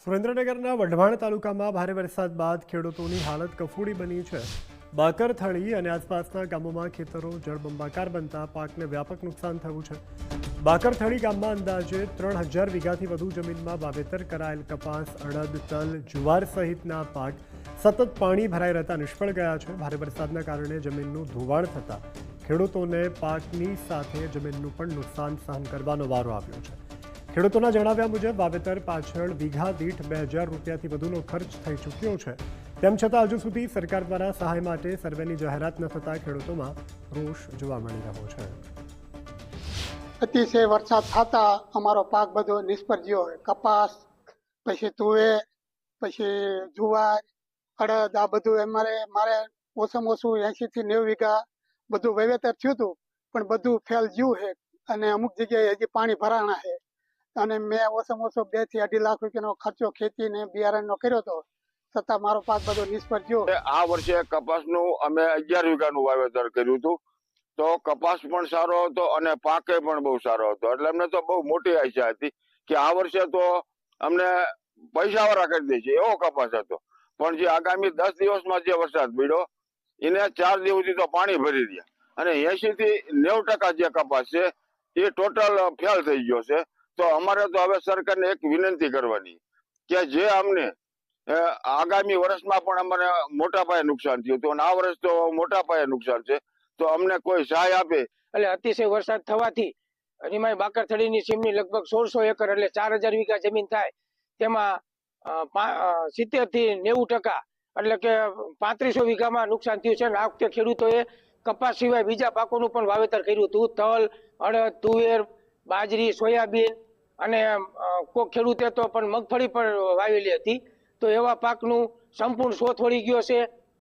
સુરેન્દ્રનગરના વઢવાણ તાલુકામાં ભારે વરસાદ બાદ ખેડૂતોની હાલત કફોડી બની છે। બાકરથળી અને આસપાસના ગામોમાં ખેતરો જળબંબાકાર બનતા પાકને વ્યાપક નુકસાન થયું છે। બાકરથળી ગામમાં અંદાજે 3000 વીઘાથી વધુ જમીનમાં વાવેતર કરાયેલ કપાસ, અડદ, તલ, જુવાર સહિતના પાક સતત પાણી ભરાઈ રહેતા નિષ્ફળ ગયા છે। ભારે વરસાદના કારણે જમીનનું ધોવાણ થતા ખેડૂતોને પાકની સાથે જમીનનું પણ નુકસાન સહન કરવાનો વારો આવ્યો છે। ખેડૂતોના જણાવ્યા મુજબ વાવેતર પાછળ વીઘા દીઠ 2000 રૂપિયાથી વધુનો ખર્ચ થઈ ચૂક્યો છે। તેમ છતાં હજુ સુધી સરકાર દ્વારા સહાય માટે સર્વેની જાહેરાત ન થતા ખેડૂતોમાં રોષ જોવા મળી રહ્યો છે। અતિશય વરસાદ થતા અમારો પાક બધો નિષ્ફળ ગયો। કપાસ, પછી તુવેર, પછી જુવાર, અડદ, આ બધું મારે ઓછામાં ઓછું 80 થી 90 વીઘા બધું વાવેતર થયું હતું, પણ બધું ફેલ ગયું છે અને અમુક જગ્યાએ હજી પાણી ભરાણા છે। અને મેં ઓછામાં ઓછો 2 થી 2.5 લાખ રૂપિયાનો ખર્ચો ખેતી ને બિયારણનો કર્યો હતો, છતાં મારો પાક બધો નિષ્ફળ ગયો। આ વર્ષે કપાસનું અમે 11 વીઘાનું વાવેતર કર્યું હતું, તો કપાસ પણ સારો હતો અને પાકે પણ બહુ સારો હતો, એટલે અમને તો બહુ મોટી આશા હતી કે આ વર્ષે તો અમને પૈસાવાળા કરી દે છે એવો કપાસ હતો। પણ જે આગામી 10 દિવસમાં જે વરસાદ પડ્યો એને 4 દિવસ સુધી તો પાણી ભરી રહ્યા અને 80 થી 90% જે કપાસ છે એ ટોટલ ફેલ થઈ ગયો છે। તો અમારે તો હવે સરકારને એક વિનંતી કરવાની કે જે અમને આગામી વર્ષમાં પણ અમારે મોટા પાયે નુકસાન થયું હતું અને આ વર્ષ તો મોટા પાયે નુકસાન છે, તો અમને કોઈ સહાય આપે। એટલે અતિશય વરસાદ થવાથી અરીમાઈ બાકરથળીની સીમની લગભગ 1600 એકર એટલે 4000 વીઘા જમીન થાય, તેમાં 70 થી 90% એટલે કે 3500 વીઘામાં નુકસાન થયું છે। આ વખતે ખેડૂતોએ કપાસ સિવાય બીજા પાકોનું પણ વાવેતર કર્યું હતું, તલ, અડદ, તુવેર, બાજરી, સોયાબીન અને કોઈ ખેડૂતે તો પણ મગફળી પણ વાવેલી હતી। તો એવા પાકનું સંપૂર્ણ શોથ વળી ગયો છે।